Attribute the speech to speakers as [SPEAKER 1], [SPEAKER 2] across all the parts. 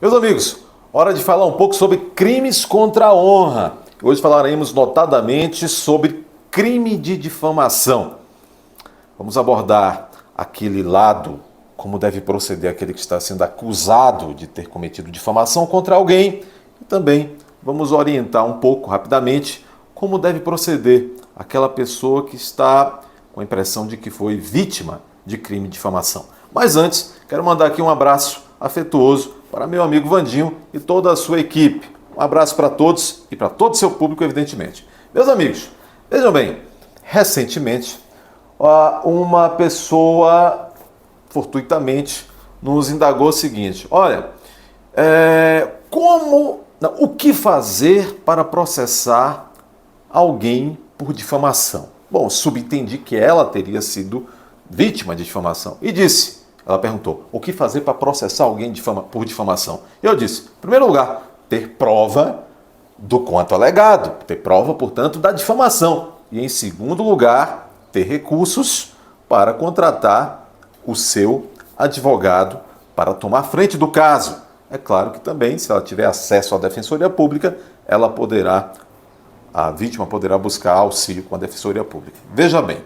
[SPEAKER 1] Meus amigos, hora de falar um pouco sobre crimes contra a honra. Hoje falaremos notadamente sobre crime de difamação. Vamos abordar aquele lado, como deve proceder aquele que está sendo acusado de ter cometido difamação contra alguém. E também vamos orientar um pouco, rapidamente, como deve proceder aquela pessoa que está com a impressão de que foi vítima de crime de difamação. Mas antes, quero mandar aqui um abraço afetuoso para meu amigo Vandinho e toda a sua equipe. Um abraço para todos e para todo o seu público, evidentemente. Meus amigos, vejam bem, recentemente uma pessoa fortuitamente nos indagou o seguinte: olha, o que fazer para processar alguém por difamação? Bom, subentendi que ela teria sido vítima de difamação e disse, ela perguntou, o que fazer para processar alguém por difamação? Eu disse, em primeiro lugar, ter prova do quanto alegado, ter prova, portanto, da difamação. E em segundo lugar, ter recursos para contratar o seu advogado para tomar frente do caso. É claro que também, se ela tiver acesso à Defensoria Pública, a vítima poderá buscar auxílio com a Defensoria Pública. Veja bem,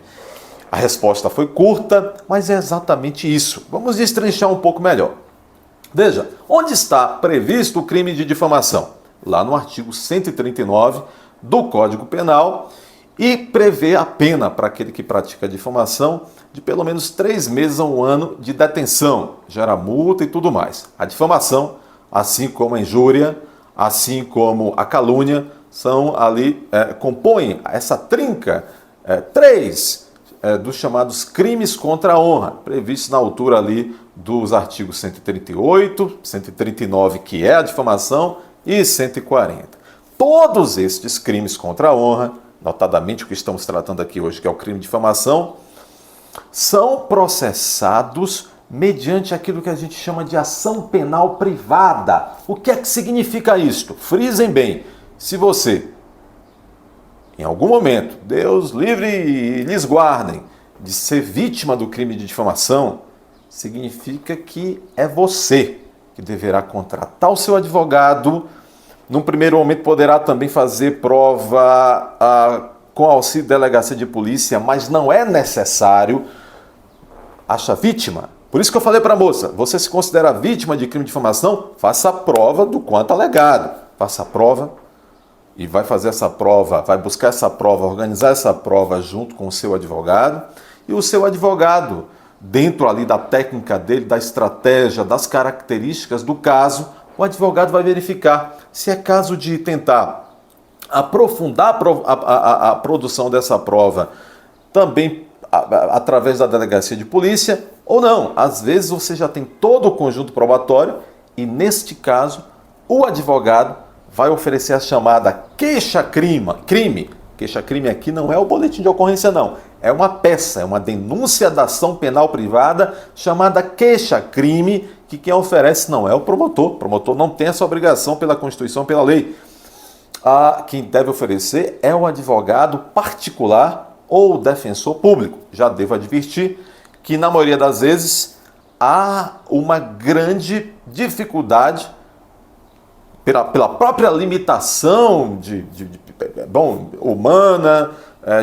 [SPEAKER 1] a resposta foi curta, mas é exatamente isso. Vamos destrinchar um pouco melhor. Veja, onde está previsto o crime de difamação? Lá no artigo 139 do Código Penal, e prevê a pena para aquele que pratica difamação de pelo menos 3 meses a 1 ano de detenção, gera multa e tudo mais. A difamação, assim como a injúria, assim como a calúnia, compõem essa trinca, dos chamados crimes contra a honra, previstos na altura ali dos artigos 138, 139, que é a difamação, e 140. Todos estes crimes contra a honra, notadamente o que estamos tratando aqui hoje, que é o crime de difamação, são processados mediante aquilo que a gente chama de ação penal privada. O que é que significa isto? Frisem bem, se você, em algum momento, Deus livre e lhes guardem, de ser vítima do crime de difamação, significa que é você que deverá contratar o seu advogado. Num primeiro momento poderá também fazer prova com auxílio da delegacia de polícia, mas não é necessário achar vítima. Por isso que eu falei para a moça, você se considera vítima de crime de difamação? Faça a prova do quanto alegado. Faça a prova e vai fazer essa prova, vai buscar essa prova, organizar essa prova junto com o seu advogado. E o seu advogado, dentro ali da técnica dele, da estratégia, das características do caso, o advogado vai verificar se é caso de tentar aprofundar a produção dessa prova também através da delegacia de polícia ou não. Às vezes você já tem todo o conjunto probatório e, neste caso, o advogado vai oferecer a chamada queixa-crime. Queixa-crime aqui não é o boletim de ocorrência, não. É uma peça, é uma denúncia da ação penal privada chamada queixa-crime, que quem oferece não é o promotor. O promotor não tem essa obrigação pela Constituição, pela lei. Quem deve oferecer é o advogado particular ou o defensor público. Já devo advertir que, na maioria das vezes, há uma grande dificuldade pela própria limitação humana,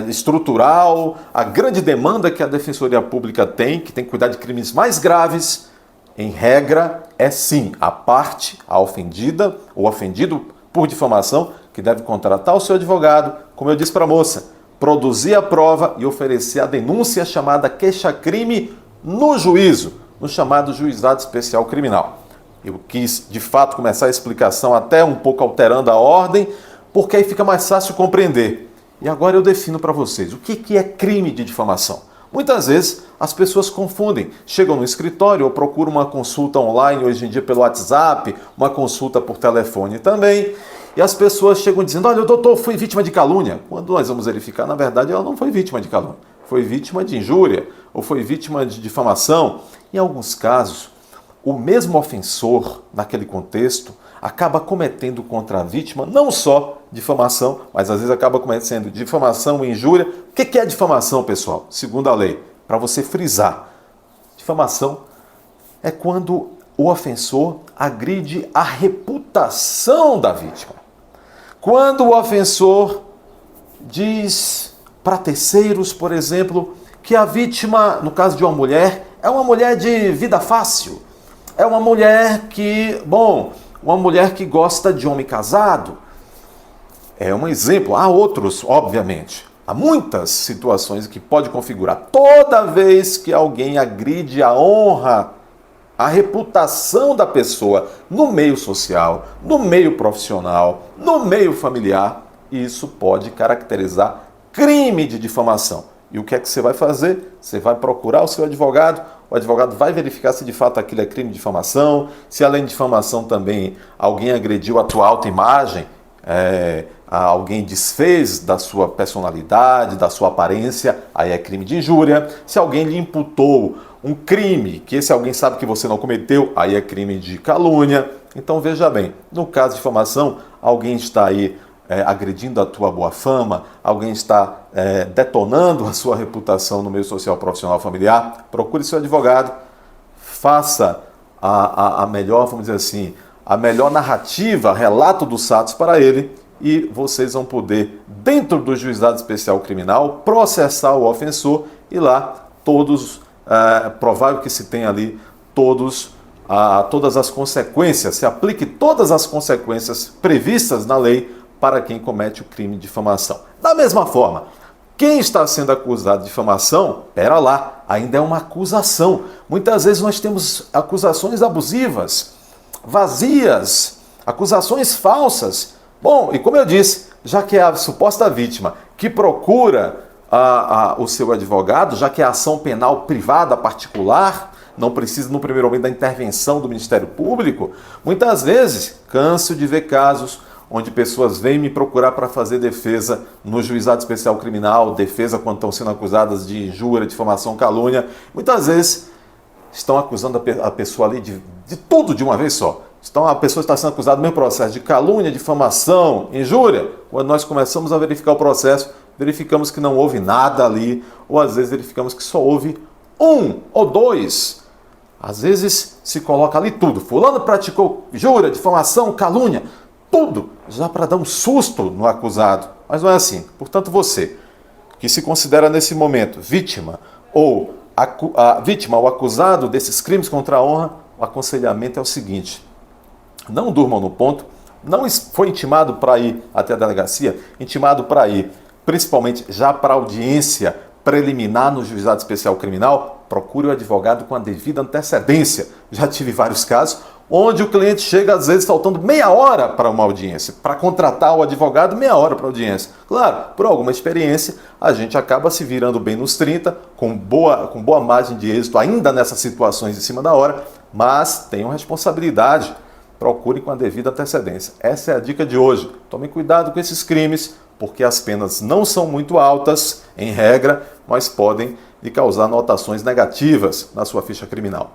[SPEAKER 1] estrutural, a grande demanda que a Defensoria Pública tem, que tem que cuidar de crimes mais graves. Em regra, é sim a parte, a ofendida ou ofendido por difamação, que deve contratar o seu advogado, como eu disse para a moça, produzir a prova e oferecer a denúncia chamada queixa-crime no juízo, no chamado Juizado Especial Criminal. Eu quis, de fato, começar a explicação até um pouco alterando a ordem, porque aí fica mais fácil compreender. E agora eu defino para vocês o que é crime de difamação. Muitas vezes as pessoas confundem, chegam no escritório ou procuram uma consulta online, hoje em dia pelo WhatsApp, uma consulta por telefone também, e as pessoas chegam dizendo, olha, doutor, fui vítima de calúnia. Quando nós vamos verificar, na verdade, ela não foi vítima de calúnia, foi vítima de injúria ou foi vítima de difamação. Em alguns casos, o mesmo ofensor, naquele contexto, acaba cometendo contra a vítima não só difamação, mas às vezes acaba cometendo difamação e injúria. O que é difamação, pessoal? Segundo a lei, para você frisar, difamação é quando o ofensor agride a reputação da vítima. Quando o ofensor diz para terceiros, por exemplo, que a vítima, no caso de uma mulher, é uma mulher de vida fácil, é uma mulher que gosta de homem casado. É um exemplo, há outros, obviamente. Há muitas situações que pode configurar. Toda vez que alguém agride a honra, a reputação da pessoa no meio social, no meio profissional, no meio familiar, isso pode caracterizar crime de difamação. E o que é que você vai fazer? Você vai procurar o seu advogado, o advogado vai verificar se de fato aquilo é crime de difamação, se além de difamação também alguém agrediu a tua autoimagem, alguém desfez da sua personalidade, da sua aparência, aí é crime de injúria. Se alguém lhe imputou um crime, que esse alguém sabe que você não cometeu, aí é crime de calúnia. Então veja bem, no caso de difamação, alguém está aí agredindo a tua boa fama, alguém está detonando a sua reputação no meio social, profissional, familiar, procure seu advogado, faça a melhor, vamos dizer assim, a melhor narrativa, relato dos fatos para ele, e vocês vão poder, dentro do juizado especial criminal, processar o ofensor e lá todos, provável que se tenha ali todas as consequências, se aplique todas as consequências previstas na lei para quem comete o crime de difamação. Da mesma forma, quem está sendo acusado de difamação, pera lá, ainda é uma acusação. Muitas vezes nós temos acusações abusivas, vazias, acusações falsas. Bom, e como eu disse, já que é a suposta vítima que procura o seu advogado, já que é ação penal privada, particular, não precisa no primeiro momento da intervenção do Ministério Público, muitas vezes canso de ver casos onde pessoas vêm me procurar para fazer defesa no juizado especial criminal, defesa quando estão sendo acusadas de injúria, difamação, calúnia. Muitas vezes estão acusando a pessoa ali de tudo de uma vez só. Então a pessoa está sendo acusada do mesmo processo de calúnia, difamação, injúria. Quando nós começamos a verificar o processo, verificamos que não houve nada ali, ou às vezes verificamos que só houve um ou dois. Às vezes se coloca ali tudo. Fulano praticou injúria, difamação, calúnia, tudo, já para dar um susto no acusado. Mas não é assim. Portanto, você que se considera nesse momento vítima ou acusado desses crimes contra a honra, o aconselhamento é o seguinte: não durmam no ponto, não foi intimado para ir até a delegacia, intimado para ir principalmente já para a audiência preliminar no juizado especial criminal, procure o advogado com a devida antecedência. Já tive vários casos onde o cliente chega às vezes faltando meia hora para uma audiência, para contratar o advogado, meia hora para a audiência. Claro, por alguma experiência, a gente acaba se virando bem nos 30, com boa margem de êxito ainda nessas situações em cima da hora, mas tenham responsabilidade, procure com a devida antecedência. Essa é a dica de hoje. Tomem cuidado com esses crimes, porque as penas não são muito altas, em regra, mas podem lhe causar anotações negativas na sua ficha criminal.